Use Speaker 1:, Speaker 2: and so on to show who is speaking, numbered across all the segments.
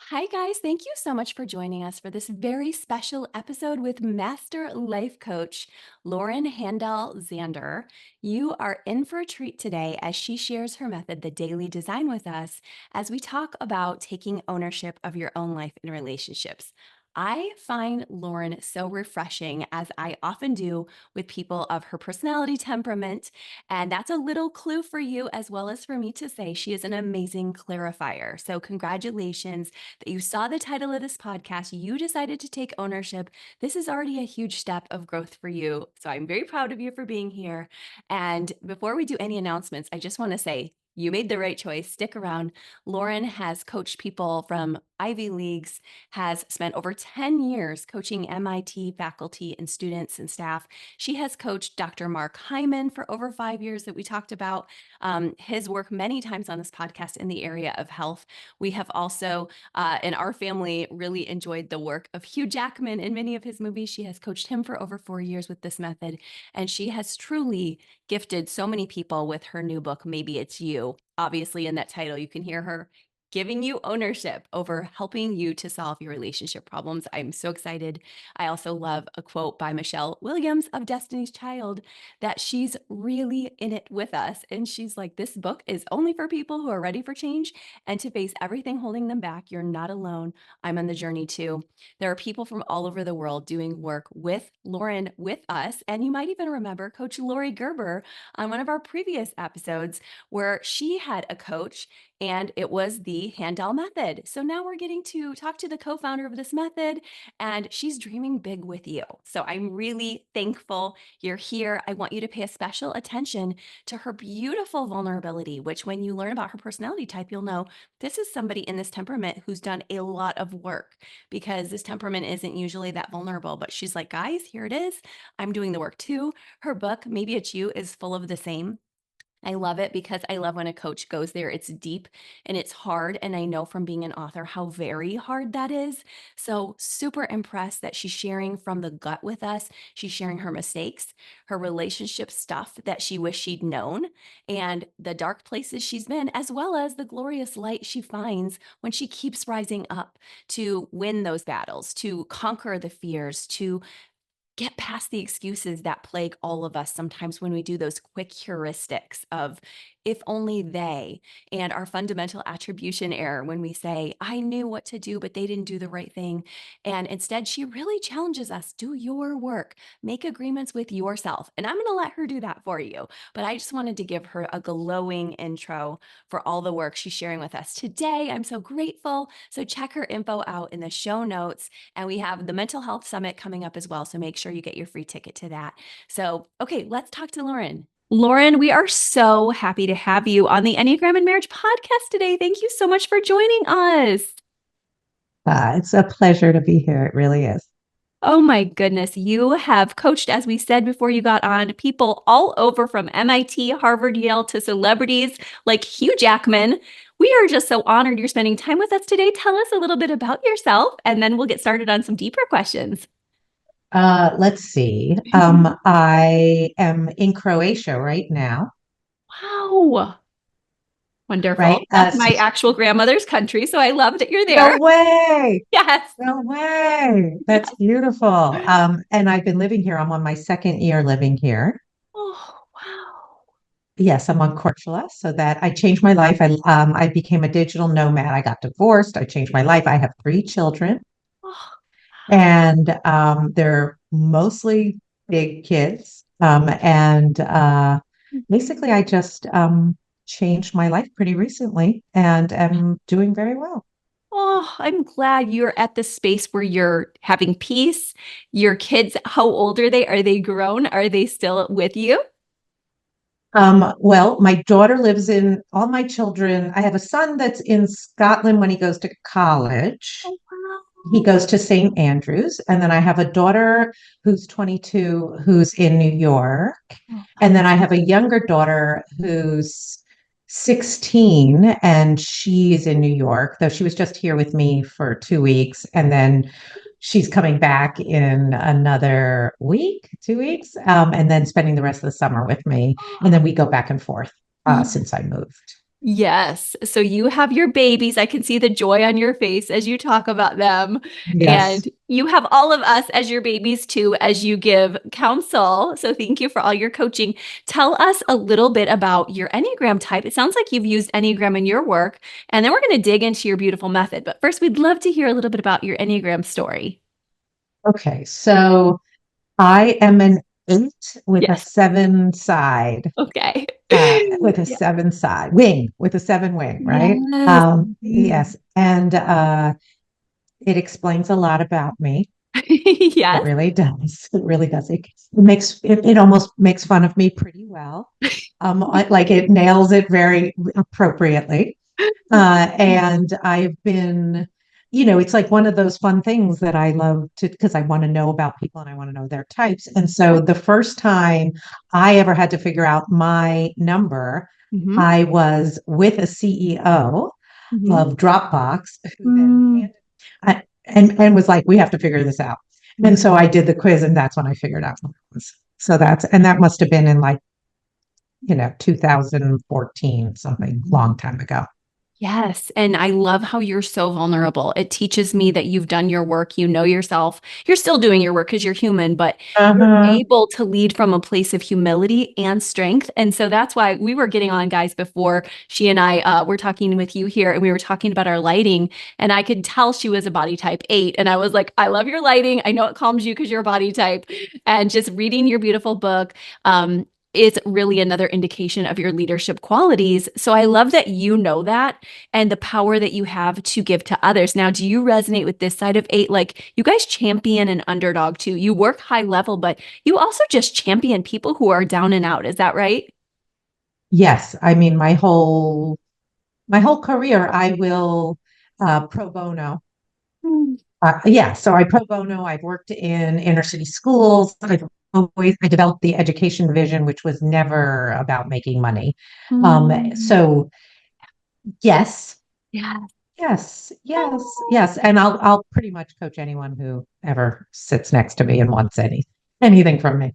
Speaker 1: Hi, guys. Thank you so much for joining us for this very special episode with Master Life Coach Lauren Handel Zander. You are in for a treat today as she shares her method, the daily design, with us as we talk about taking ownership of your own life and relationships. I find Lauren so refreshing, as I often do with people of her personality temperament. And that's a little clue for you as well as for me to say she is an amazing clarifier. So, congratulations that you saw the title of this podcast, you decided to take ownership. This is already a huge step of growth for you. So I'm very proud of you for being here. And before we do any announcements, I just want to say, you made the right choice. Stick around. Lauren has coached people from Ivy Leagues, has spent over 10 years coaching MIT faculty and students and staff. She has coached Dr. Mark Hyman for over 5 years that we talked about his work many times on this podcast in the area of health. We have also in our family, really enjoyed the work of Hugh Jackman in many of his movies. She has coached him for over 4 years with this method, and she has truly gifted so many people with her new book, Maybe It's You. Obviously, in that title, you can hear her giving you ownership over helping you to solve your relationship problems. I'm so excited. I also love a quote by Michelle Williams of Destiny's Child that she's really in it with us. And she's like, this book is only for people who are ready for change and to face everything holding them back. You're not alone. I'm on the journey too. There are people from all over the world doing work with Lauren, with us. And you might even remember Coach Lori Gerber on one of our previous episodes where she had a coach and it was the Handel Method. So now we're getting to talk to the co-founder of this method, and she's dreaming big with you. So I'm really thankful you're here. I want you to pay a special attention to her beautiful vulnerability, which when you learn about her personality type, you'll know this is somebody in this temperament who's done a lot of work, because this temperament isn't usually that vulnerable. But she's like, guys, here it is. I'm doing the work too. Her book, Maybe It's You, is full of the same. I love it because I love when a coach goes there. It's deep and it's hard. And I know from being an author how very hard that is. So, super impressed that she's sharing from the gut with us. She's sharing her mistakes, her relationship stuff that she wished she'd known, and the dark places she's been, as well as the glorious light she finds when she keeps rising up to win those battles, to conquer the fears, to get past the excuses that plague all of us sometimes when we do those quick heuristics of if only they, and our fundamental attribution error when we say, I knew what to do, but they didn't do the right thing. And instead, she really challenges us, do your work, make agreements with yourself. And I'm going to let her do that for you. But I just wanted to give her a glowing intro for all the work she's sharing with us today. I'm so grateful. So check her info out in the show notes. And we have the Mental Health Summit coming up as well. So make sure you get your free ticket to that. So, okay, let's talk to Lauren. Lauren, we are so happy to have you on the Enneagram and Marriage podcast today. Thank you so much for joining us.
Speaker 2: It's a pleasure to be here. It really is.
Speaker 1: Oh my goodness. You have coached, as we said before you got on, people all over from MIT, Harvard, Yale to celebrities like Hugh Jackman. We are just so honored you're spending time with us today. Tell us a little bit about yourself, and then we'll get started on some deeper questions.
Speaker 2: Let's see. I am in Croatia right now,
Speaker 1: Wow. Wonderful.
Speaker 2: right?
Speaker 1: That's my actual grandmother's country, so I love that you're there.
Speaker 2: No way.
Speaker 1: Yes.
Speaker 2: No way. That's beautiful. And I've been living here. I'm on my second year living here.
Speaker 1: Oh, wow.
Speaker 2: Yes, I'm on Cortula, so that I changed my life. I became a digital nomad. I got divorced. I changed my life. I have three children,
Speaker 1: Oh,
Speaker 2: and they're mostly big kids. And basically, I just changed my life pretty recently and am doing very well.
Speaker 1: oh, I'm glad you're at the space where you're having peace. Your kids, how old are they? Are they grown? Are they still with you?
Speaker 2: Well, my daughter lives in all my children. I have a son that's in Scotland when he goes to college.
Speaker 1: Oh,
Speaker 2: He
Speaker 1: wow.
Speaker 2: goes to St. Andrews. And then I have a daughter who's 22 who's in New York. And then I have a younger daughter who's 16 and she's in New York, though she was just here with me for 2 weeks. And then she's coming back in another week, 2 weeks, and then spending the rest of the summer with me. And then we go back and forth
Speaker 1: Oh.
Speaker 2: since I moved.
Speaker 1: Yes. So you have your babies. I can see the joy on your face as you talk about them.
Speaker 2: Yes.
Speaker 1: And you have all of us as your babies too, as you give counsel. So thank you for all your coaching. Tell us a little bit about your Enneagram type. It sounds like you've used Enneagram in your work. And then we're going to dig into your beautiful method. But first, we'd love to hear a little bit about your Enneagram story.
Speaker 2: Okay. So I am an 8 with a
Speaker 1: Yes.
Speaker 2: 7 side,
Speaker 1: Okay.
Speaker 2: with a
Speaker 1: Yeah.
Speaker 2: 7 side wing, with a 7 wing, right?
Speaker 1: Yes. Mhm.
Speaker 2: Yes. And it explains a lot about me. It
Speaker 1: Yes.
Speaker 2: really does. It really does. It almost makes fun of me pretty well. Like it nails it very appropriately. And I've been, it's like one of those fun things that I love to, because I want to know about people and I want to know their types. And so the first time I ever had to figure out my number,
Speaker 1: Mhm.
Speaker 2: I was with a CEO
Speaker 1: Mhm.
Speaker 2: of Dropbox who then
Speaker 1: Mm.
Speaker 2: handed, and was like, we have to figure this out. And so I did the quiz and that's when I figured out what it was. So and that must have been in like, 2014, something
Speaker 1: Mhm.
Speaker 2: long time ago.
Speaker 1: Yes. And I love how you're so vulnerable. It teaches me that you've done your work, you know yourself. You're still doing your work because you're human, but you're
Speaker 2: Uh-huh.
Speaker 1: able to lead from a place of humility and strength. And so that's why we were getting on, guys, before she and I were talking with you here, and we were talking about our lighting. And I could tell she was a body type 8. And I was like, I love your lighting. I know it calms you because you're a body type. And just reading your beautiful book. Is really another indication of your leadership qualities. So I love that you know that and the power that you have to give to others. Now, do you resonate with this side of 8? Like you guys champion an underdog too. You work high level, but you also just champion people who are down and out. Is that right?
Speaker 2: Yes, I mean my whole career I will pro bono.
Speaker 1: Mm.
Speaker 2: Yeah, so I pro bono. I've worked in inner city schools. I developed the education division, which was never about making money.
Speaker 1: Mm.
Speaker 2: So yes,
Speaker 1: Yeah.
Speaker 2: yes, and I'll pretty much coach anyone who ever sits next to me and wants anything from me.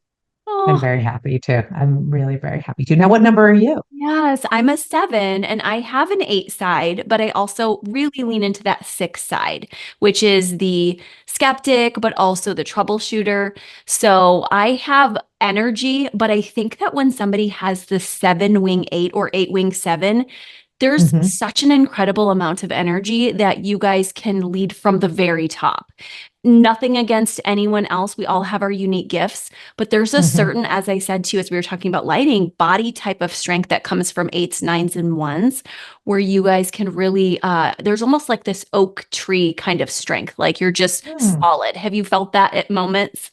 Speaker 2: I'm
Speaker 1: Oh,
Speaker 2: very happy to. I'm really very happy to. Now, what number are you?
Speaker 1: yes, I'm a 7 and I have an 8 side, but I also really lean into that 6 side, which is the skeptic, but also the troubleshooter. So I have energy, but I think that when somebody has the 7 wing 8 or 8 wing 7, there's
Speaker 2: Hmm.
Speaker 1: such an incredible amount of energy that you guys can lead from the very top. Nothing against anyone else. We all have our unique gifts, but there's a
Speaker 2: Hmm.
Speaker 1: certain, as I said to you, as we were talking about lighting, body type of strength that comes from 8s, 9s, and 1s, where you guys can really, there's almost like this oak tree kind of strength. Like you're just
Speaker 2: Hmm.
Speaker 1: solid. Have you felt that at moments?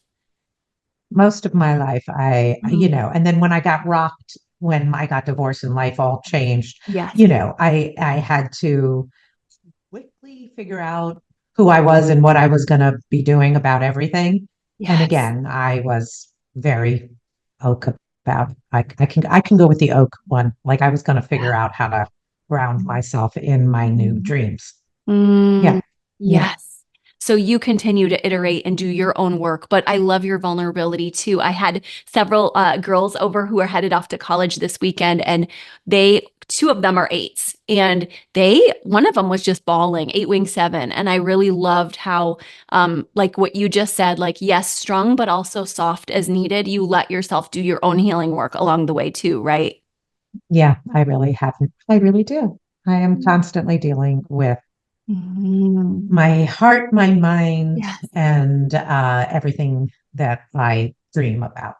Speaker 2: Most of my life,
Speaker 1: Mm.
Speaker 2: and then when I got divorced and life all changed,
Speaker 1: Yes.
Speaker 2: I had to quickly figure out who I was and what I was going to be doing about everything. And
Speaker 1: Yes.
Speaker 2: again, I was very oak about. I can go with the oak one. Like I was going to
Speaker 1: Yeah.
Speaker 2: figure out how to ground myself in my new dreams.
Speaker 1: Mm,
Speaker 2: Yeah, yeah.
Speaker 1: yes. So you continue to iterate and do your own work, but I love your vulnerability too. I had several girls over who are headed off to college this weekend, and two of them are 8s, and one of them was just bawling, 8 wing 7, and I really loved how, like what you just said, like yes, strong but also soft as needed. You let yourself do your own healing work along the way too, right?
Speaker 2: Yeah, I really haven't. I really do. I am constantly dealing with
Speaker 1: Mhm.
Speaker 2: my heart, my mind,
Speaker 1: Yes.
Speaker 2: and everything that I dream about.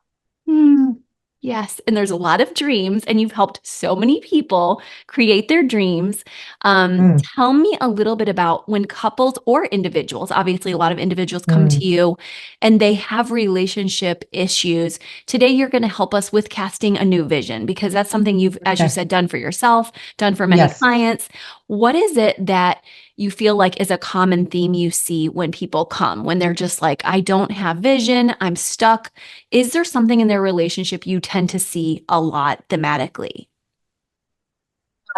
Speaker 1: Hmm. Yes, and there's a lot of dreams, and you've helped so many people create their dreams.
Speaker 2: Mm,
Speaker 1: Tell me a little bit about when couples or individuals, obviously, a lot of individuals come
Speaker 2: mm,
Speaker 1: to you and they have relationship issues. Today, you're going to help us with casting a new vision because that's something you've, as you
Speaker 2: okay.
Speaker 1: said, done for yourself, done for many
Speaker 2: Yes.
Speaker 1: clients. What is it that you feel like is a common theme you see when people come, when they're just like, I don't have vision, I'm stuck? Is there something in their relationship you tend to see a lot thematically?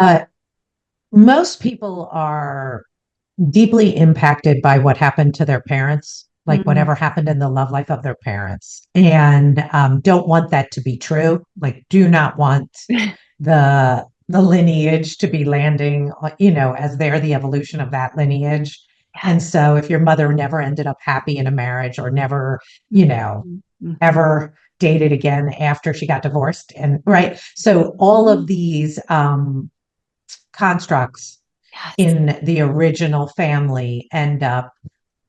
Speaker 2: Uh, most people are deeply impacted by what happened to their parents, like
Speaker 1: Mm.
Speaker 2: whatever happened in the love life of their parents, and don't want that to be true. Like, do not want the the lineage to be landing, as they're the evolution of that lineage. And so if your mother never ended up happy in a marriage or never, ever dated again after she got divorced, and right. So all of these constructs in the original family end up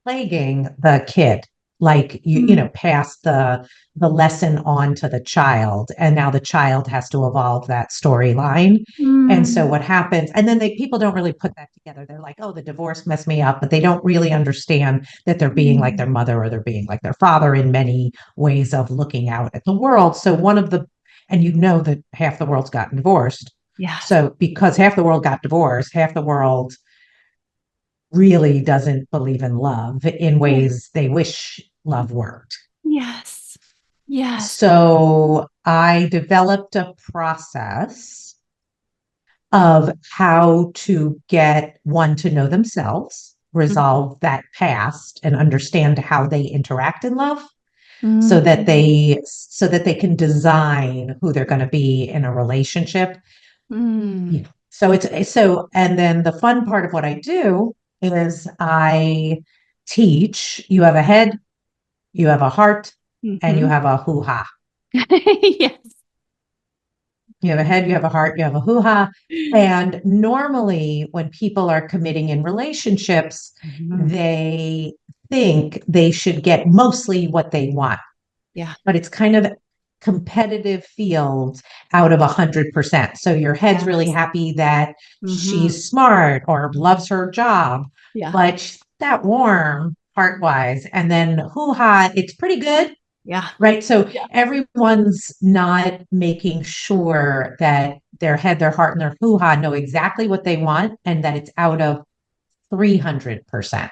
Speaker 2: plaguing the kid, like pass the lesson on to the child, and now the child has to evolve that storyline. And so what happens, and then people don't really put that together. They're like, oh, the divorce messed me up, but they don't really understand that they're being like their mother or they're being like their father in many ways of looking out at the world. So and that half the world's gotten divorced.
Speaker 1: Yeah.
Speaker 2: So because half the world got divorced, half the world really doesn't believe in love in ways they wish love worked.
Speaker 1: Yes. Yes.
Speaker 2: So I developed a process of how to get one to know themselves, resolve that past, and understand how they interact in love, so that they can design who they're going to be in a relationship. So and then the fun part of what I do is I teach. You have a head, you have a heart, and you have a hoo-ha.
Speaker 1: Yes.
Speaker 2: You have a head, you have a heart, you have a hoo-ha. And normally when people are committing in relationships, they think they should get mostly what they want.
Speaker 1: Yeah.
Speaker 2: But it's kind of competitive field out of 100%. So your head's really happy that she's smart or loves her job, but she's that warm heart-wise. And then hoo-ha, it's pretty good.
Speaker 1: Yeah.
Speaker 2: Right. So everyone's not making sure that their head, their heart, and their hoo-ha know exactly what they want, and that it's out of 300%.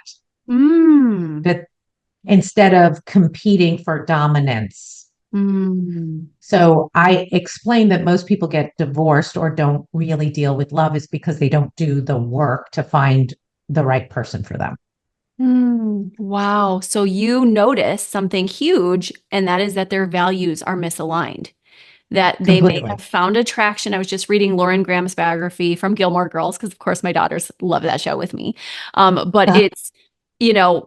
Speaker 2: That instead of competing for dominance. So I explained that most people get divorced or don't really deal with love is because they don't do the work to find the right person for them.
Speaker 1: Wow. So you notice something huge, and that is that their values are misaligned. That they may have found attraction. I was just reading Lauren Graham's biography from Gilmore Girls, because of course my daughters love that show with me. But it's,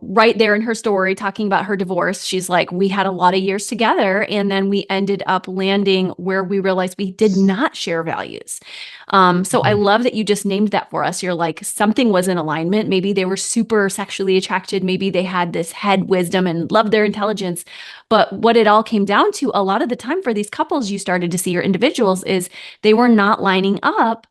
Speaker 1: right there in her story talking about her divorce. She's like, we had a lot of years together, and then we ended up landing where we realized we did not share values. So I love that you just named that for us. You're like, something was in alignment. Maybe they were super sexually attracted. Maybe they had this head wisdom and loved their intelligence. But what it all came down to a lot of the time for these couples you started to see, or individuals, is they were not lining up.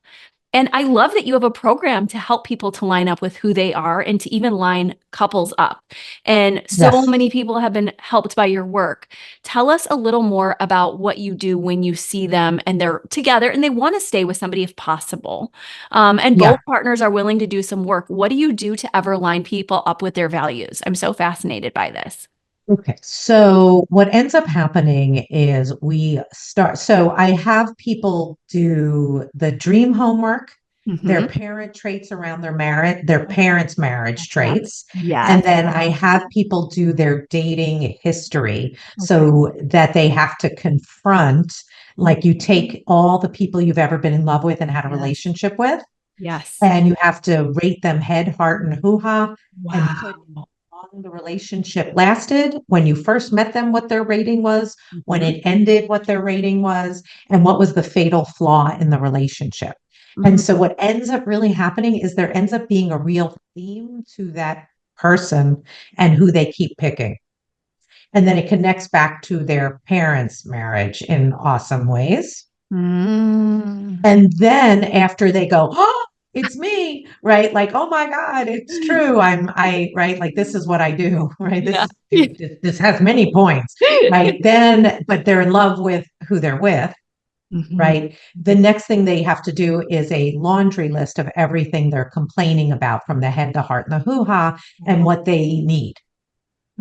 Speaker 1: And I love that you have a program to help people to line up with who they are and to even line couples up. And so many people have been helped by your work. Tell us a little more about what you do when you see them and they're together and they want to stay with somebody if possible. And both partners are willing to do some work. What do you do to ever line people up with their values? I'm so fascinated by this.
Speaker 2: Okay. So what ends up happening is so I have people do the dream homework, their parent traits around their parents' marriage traits. And then I have people do their dating history so that they have to confront, like you take all the people you've ever been in love with and had a relationship with.
Speaker 1: Yes.
Speaker 2: And you have to rate them head, heart, and hoo-ha. And put the relationship lasted, when you first met them, what their rating was, when it ended, what their rating was, and what was the fatal flaw in the relationship. And so what ends up really happening is there ends up being a real theme to that person and who they keep picking. And then it connects back to their parents' marriage in awesome ways. And then after they go, oh, it's me, right? Like, oh my God, it's true. Right? Like, this is what I do, right? This has many points, right? But they're in love with who they're with, right? The next thing they have to do is a laundry list of everything they're complaining about, from the head, the heart, and the hoo-ha, and what they need.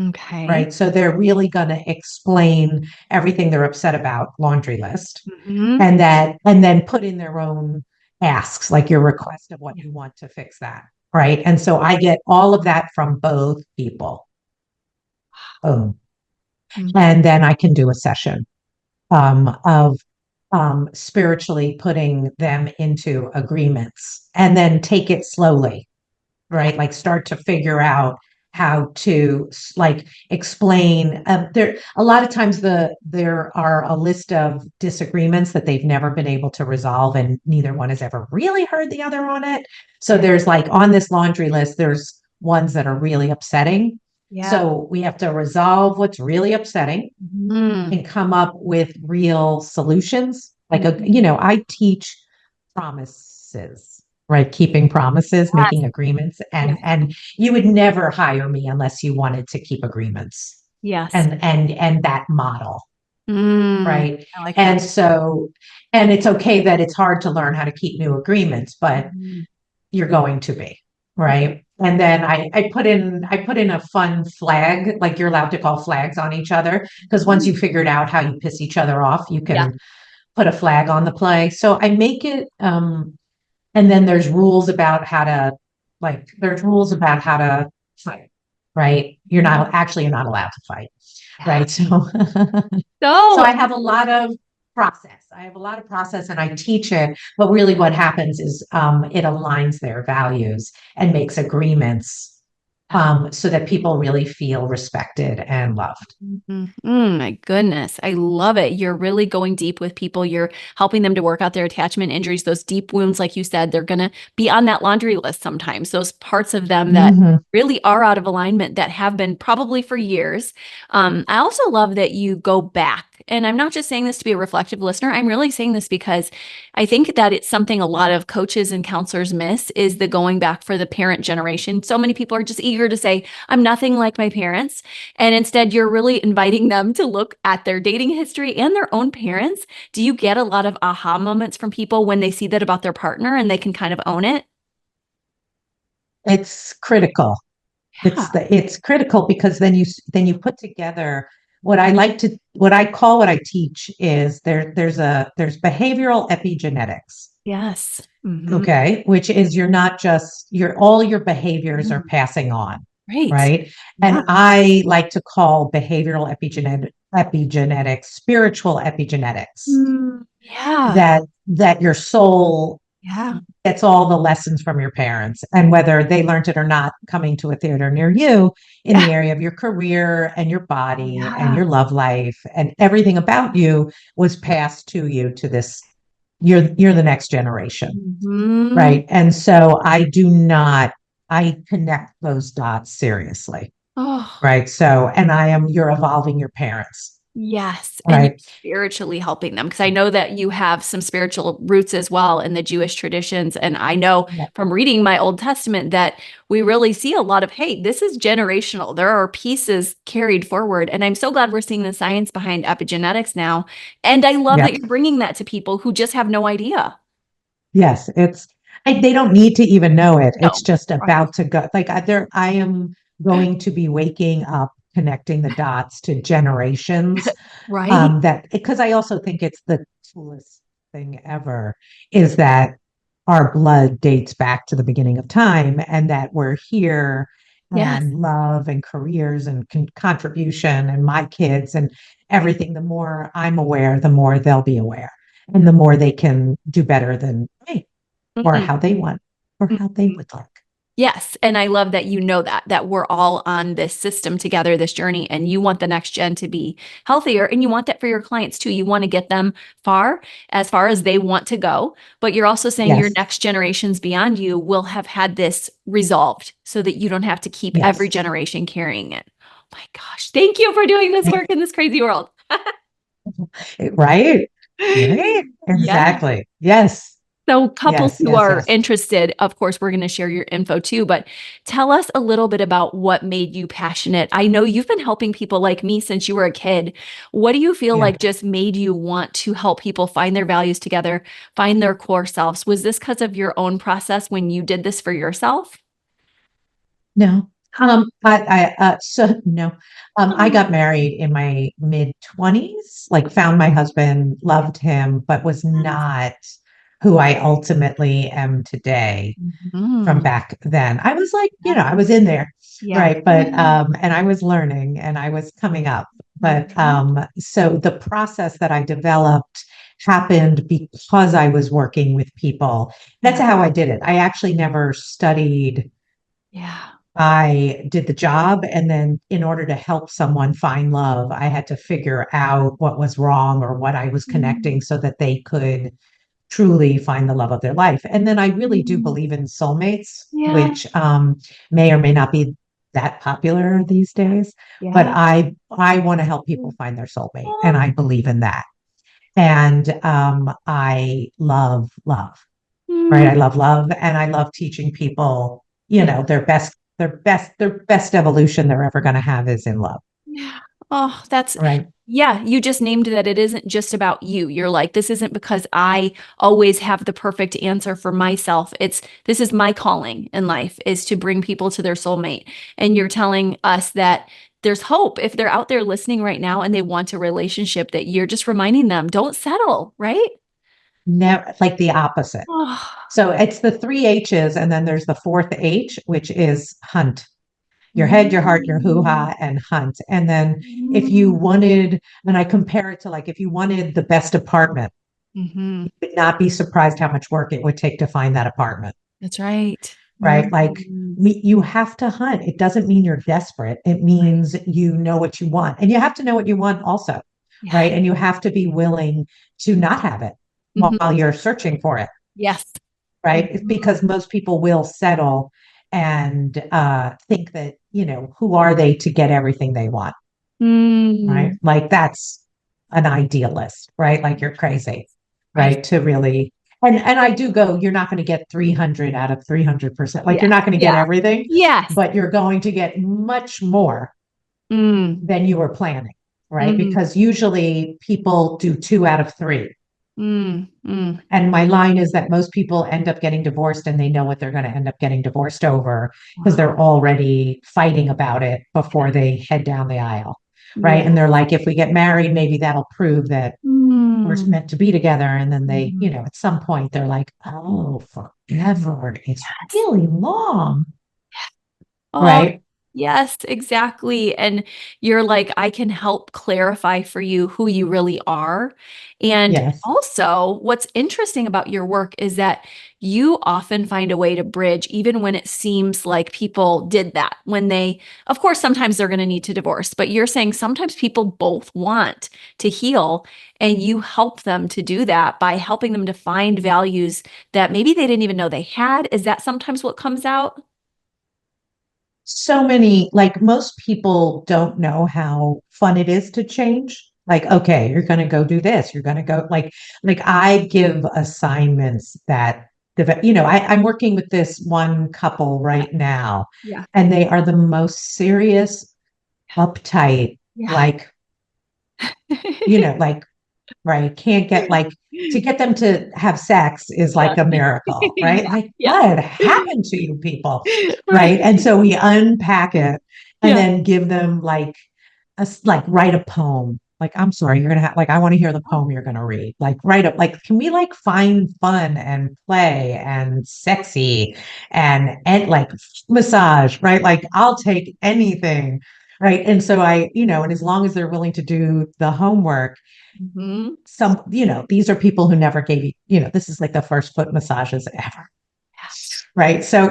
Speaker 1: Okay.
Speaker 2: Right. So they're really going to explain everything they're upset about, laundry list, and then put in their own asks, like your request of what you want to fix that. Right. And so I get all of that from both people. And then I can do a session of spiritually putting them into agreements and then take it slowly, right? Like start to figure out how to like explain. There a lot of times there are a list of disagreements that they've never been able to resolve, and neither one has ever really heard the other on it. So there's like on this laundry list, there's ones that are really upsetting.
Speaker 1: Yeah.
Speaker 2: So we have to resolve what's really upsetting and come up with real solutions. Like I teach promises, right? Keeping promises, making agreements, and you would never hire me unless you wanted to keep agreements.
Speaker 1: Yes.
Speaker 2: And that model, right?
Speaker 1: I like
Speaker 2: and
Speaker 1: that.
Speaker 2: so and it's okay that it's hard to learn how to keep new agreements, but you're going to be, right? And then I put in a fun flag, like you're allowed to call flags on each other, because once you figured out how you piss each other off, you can put a flag on the play. So I make it and then there's rules about how to fight, right? You're not allowed to fight, right? So so I have a lot of process. I have a lot of process and I teach it, but really what happens is it aligns their values and makes agreements so that people really feel respected and loved.
Speaker 1: My goodness. I love it. You're really going deep with people. You're helping them to work out their attachment injuries, those deep wounds, like you said, they're going to be on that laundry list sometimes. Those parts of them that really are out of alignment that have been probably for years. I also love that you go back. And I'm not just saying this to be a reflective listener. I'm really saying this because I think that it's something a lot of coaches and counselors miss is the going back for the parent generation. So many people are just eager to say, I'm nothing like my parents. And instead, you're really inviting them to look at their dating history and their own parents. Do you get a lot of aha moments from people when they see that about their partner and they can kind of own it?
Speaker 2: It's critical.
Speaker 1: Yeah.
Speaker 2: It's critical because then you put together what I teach is there's behavioral epigenetics.
Speaker 1: Yes.
Speaker 2: Okay, which is you're not just all your behaviors are passing on,
Speaker 1: Right.
Speaker 2: right? And I like to call behavioral epigenetics spiritual epigenetics.
Speaker 1: Yeah.
Speaker 2: That your soul gets all the lessons from your parents, and whether they learned it or not, coming to a theater near you in the area of your career and your body and your love life and everything about you was passed to you to this. You're the next generation, right? And so I connect those dots seriously,
Speaker 1: Oh,
Speaker 2: right? So, and you're evolving your parents,
Speaker 1: yes. And you're
Speaker 2: right?
Speaker 1: spiritually helping them because I know that you have some spiritual roots as well in the Jewish traditions. And I know from reading my Old Testament that we really see a lot of, hey, this is generational. There are pieces carried forward. And I'm so glad we're seeing the science behind epigenetics now. And I love that you're bringing that to people who just have no idea.
Speaker 2: Yes, they don't need to even know it.
Speaker 1: No.
Speaker 2: It's just about to go. Like I am going to be waking up, connecting the dots to generations.
Speaker 1: Right.
Speaker 2: That because I also think it's the coolest thing ever is that our blood dates back to the beginning of time, and that we're here,
Speaker 1: Yes.
Speaker 2: and love and careers and contribution and my kids and everything. The more I'm aware, the more they'll be aware, and the more they can do better than me or how they want or how they would like.
Speaker 1: Yes. And I love that you know that we're all on this system together, this journey, and you want the next gen to be healthier. And you want that for your clients too. You want to get them far as they want to go. But you're also saying your next generations beyond you will have had this resolved so that you don't have to keep every generation carrying it. Oh my gosh. Thank you for doing this work in this crazy world.
Speaker 2: Right? Right? Exactly. Yes.
Speaker 1: So couples who are interested, of course, we're going to share your info too, but tell us a little bit about what made you passionate. I know you've been helping people like me since you were a kid. What do you feel like just made you want to help people find their values together, find their core selves? Was this because of your own process when you did this for yourself?
Speaker 2: No. I got married in my mid-20s, like found my husband, loved him, but was not who I ultimately am today from back then. I was like, I was in there, right? But and I was learning and I was coming up. But so the process that I developed happened because I was working with people. That's how I did it. I actually never studied.
Speaker 1: Yeah.
Speaker 2: I did the job, and then in order to help someone find love, I had to figure out what was wrong or what I was connecting so that they could truly find the love of their life. And then I really do
Speaker 1: Mm.
Speaker 2: believe in soulmates,
Speaker 1: Yeah.
Speaker 2: which may or may not be that popular these days, but
Speaker 1: Yeah.
Speaker 2: I want to help people find their soulmate, and I believe in that. And I love love, right? I
Speaker 1: Mm.
Speaker 2: love love, and I love teaching people,
Speaker 1: Yeah.
Speaker 2: their best evolution they're ever going to have is in love,
Speaker 1: Yeah. Oh, that's,
Speaker 2: right?
Speaker 1: yeah, you just named that it isn't just about you. You're like, this isn't because I always have the perfect answer for myself. This is my calling in life is to bring people to their soulmate. And you're telling us that there's hope if they're out there listening right now and they want a relationship, that you're just reminding them, don't settle, right?
Speaker 2: Never like the opposite.
Speaker 1: Oh.
Speaker 2: So it's the three H's, and then there's the fourth H, which is hunt. Your head, your heart, your
Speaker 1: Mm.
Speaker 2: hoo-ha, and hunt. And then if you
Speaker 1: Mm.
Speaker 2: wanted, and I compare it to like if you wanted the best apartment,
Speaker 1: Mhm.
Speaker 2: you would not be surprised how much work it would take to find that apartment,
Speaker 1: That's right.
Speaker 2: right? Like
Speaker 1: Mm.
Speaker 2: you have to hunt. It doesn't mean you're desperate. It
Speaker 1: Right.
Speaker 2: means you know what you want. And you have to know what you want also,
Speaker 1: Yeah.
Speaker 2: right? And you have to be willing to not have it
Speaker 1: Mhm.
Speaker 2: while you're searching for it,
Speaker 1: Yes.
Speaker 2: right? It's
Speaker 1: Mhm.
Speaker 2: because most people will settle and think that, who are they to get everything they want, right?
Speaker 1: Mm.
Speaker 2: Like that's an idealist, right? Like you're crazy,
Speaker 1: Right.
Speaker 2: right? To really, and I do go, you're not going to get 300 out of 300%. Like
Speaker 1: Yeah.
Speaker 2: you're not going to get
Speaker 1: Yeah.
Speaker 2: everything,
Speaker 1: Yes.
Speaker 2: but you're going to get much more
Speaker 1: Mm.
Speaker 2: than you were planning, right?
Speaker 1: Mm.
Speaker 2: Because usually people do 2 out of 3.
Speaker 1: Mm. Mm.
Speaker 2: And my line is that most people end up getting divorced and they know what they're going to end up getting divorced over because
Speaker 1: Wow.
Speaker 2: they're already fighting about it before they head down the aisle. Right.
Speaker 1: Yeah.
Speaker 2: And they're like, if we get married, maybe that'll prove that we're
Speaker 1: Mm.
Speaker 2: meant to be together. And then they,
Speaker 1: Mm.
Speaker 2: at some point they're like, oh, forever. It's
Speaker 1: Yes.
Speaker 2: really long.
Speaker 1: Oh,
Speaker 2: Right.
Speaker 1: yes, exactly. And you're like, I can help clarify for you who you really are. And
Speaker 2: Yes.
Speaker 1: also, what's interesting about your work is that you often find a way to bridge, even when it seems like people did that. When they, of course, sometimes they're going to need to divorce, but you're saying sometimes people both want to heal, and you help them to do that by helping them to find values that maybe they didn't even know they had. Is that sometimes what comes out?
Speaker 2: So many, like most people don't know how fun it is to change. Like, okay, you're going to go do this. You're going to go like I give assignments that, I'm working with this one couple
Speaker 1: Yeah.
Speaker 2: right now,
Speaker 1: Yeah.
Speaker 2: and they are the most serious, uptight,
Speaker 1: Yeah.
Speaker 2: like, like right? Can't get like to get them to have sex is
Speaker 1: Yeah.
Speaker 2: like a miracle, right?
Speaker 1: Yeah.
Speaker 2: Like
Speaker 1: Yeah.
Speaker 2: what happened to you people,
Speaker 1: Right.
Speaker 2: right? And so we unpack it and
Speaker 1: Yeah.
Speaker 2: then give them like like write a poem. Like I'm sorry, you're gonna have like I want to hear the poem you're gonna read. Like write up. Like can we like find fun and play and sexy and like massage, right? Like I'll take anything. Right. And so and as long as they're willing to do the homework,
Speaker 1: Mhm.
Speaker 2: these are people who never gave you, this is like the first foot massages ever.
Speaker 1: Yes.
Speaker 2: Right. So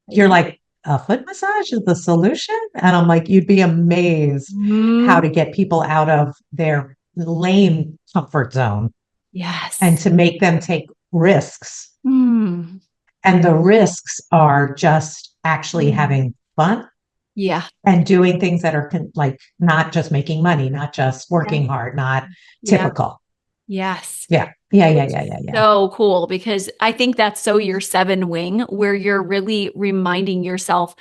Speaker 2: you're
Speaker 1: Right.
Speaker 2: like, a foot massage is the solution. And I'm like, you'd be amazed how
Speaker 1: Mhm.
Speaker 2: to get people out of their lame comfort zone and
Speaker 1: Yes.
Speaker 2: to make them take risks.
Speaker 1: Mm.
Speaker 2: And the risks are just actually
Speaker 1: Mm.
Speaker 2: having fun
Speaker 1: Yeah.
Speaker 2: and doing things that are like not just making money, not just
Speaker 1: Yeah.
Speaker 2: working hard, not
Speaker 1: Yeah.
Speaker 2: typical.
Speaker 1: Yes.
Speaker 2: Yeah. Yeah. Yeah. Yeah. Yeah. Yeah.
Speaker 1: So cool, because I think that's so your seven wing, where you're really reminding yourself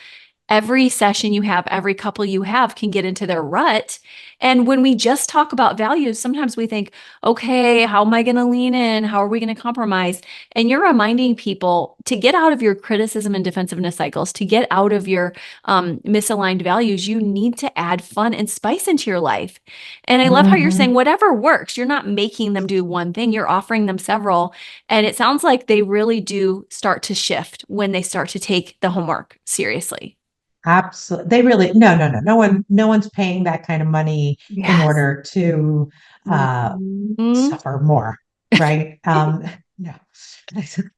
Speaker 1: every session you have, every couple you have can get into their rut. And when we just talk about values, sometimes we think, okay, how am I going to lean in? How are we going to compromise? And you're reminding people to get out of your criticism and defensiveness cycles, to get out of your misaligned values. You need to add fun and spice into your life. And I love how you're saying
Speaker 2: Mhm.
Speaker 1: whatever works. You're not making them do one thing, you're offering them several. And it sounds like they really do start to shift when they start to take the homework seriously.
Speaker 2: Absolutely. They really, no, no, no. No one's paying that kind of money in
Speaker 1: Yes.
Speaker 2: order to
Speaker 1: Mhm.
Speaker 2: suffer more. right? No,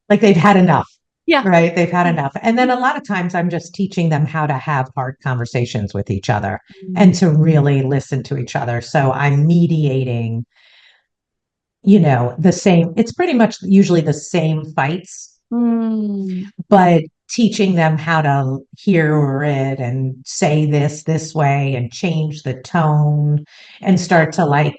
Speaker 2: like they've had enough.
Speaker 1: Yeah.
Speaker 2: Right. They've had enough. And then a lot of times I'm just teaching them how to have hard conversations with each other and to really listen to each other. So I'm mediating, the same, it's pretty much usually the same fights,
Speaker 1: Mm.
Speaker 2: but teaching them how to hear it and say this way and change the tone and start to like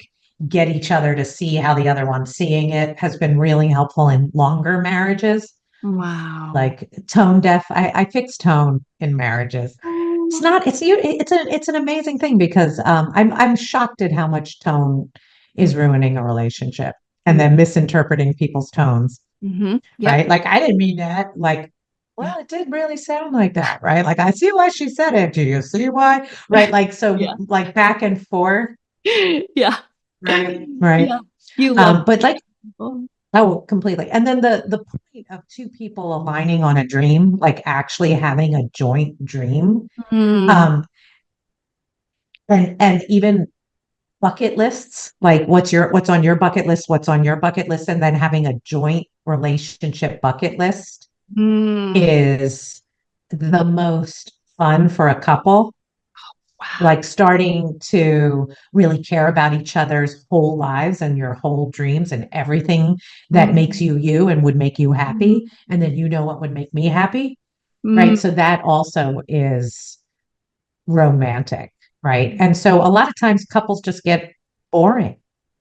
Speaker 2: get each other to see how the other one's seeing it has been really helpful in longer marriages.
Speaker 1: Wow.
Speaker 2: Like tone deaf. I fix tone in marriages. It's
Speaker 1: Oh.
Speaker 2: not, it's an amazing thing because I'm shocked at how much tone is ruining a relationship and then misinterpreting people's tones,
Speaker 1: Mm-hmm. Yep.
Speaker 2: right? Like I didn't mean that. Like,
Speaker 1: Yeah.
Speaker 2: well, it did really sound like that, right? Like I see why she said it. Do you see why? Right. Like so
Speaker 1: Yeah.
Speaker 2: like back and forth.
Speaker 1: Yeah.
Speaker 2: Right. Right.
Speaker 1: Yeah. You love
Speaker 2: But like
Speaker 1: people.
Speaker 2: oh, completely. And then the point of two people aligning on a dream, like actually having a joint dream,
Speaker 1: Mm.
Speaker 2: um, and even bucket lists, like what's on your bucket list, what's on your bucket list, and then having a joint relationship bucket list
Speaker 1: Mm.
Speaker 2: is the most fun for a couple.
Speaker 1: Wow.
Speaker 2: Like starting to really care about each other's whole lives and your whole dreams and everything that makes
Speaker 1: Mm.
Speaker 2: you you and would make you happy. And then what would make me happy. Right.
Speaker 1: Mm.
Speaker 2: So that also is romantic. Right. And so a lot of times couples just get boring.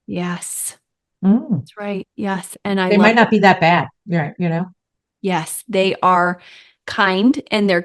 Speaker 1: Yes.
Speaker 2: Mm.
Speaker 1: That's right. Yes. And I
Speaker 2: They
Speaker 1: love,
Speaker 2: might not be that bad. Right.
Speaker 1: yes, they are kind and they're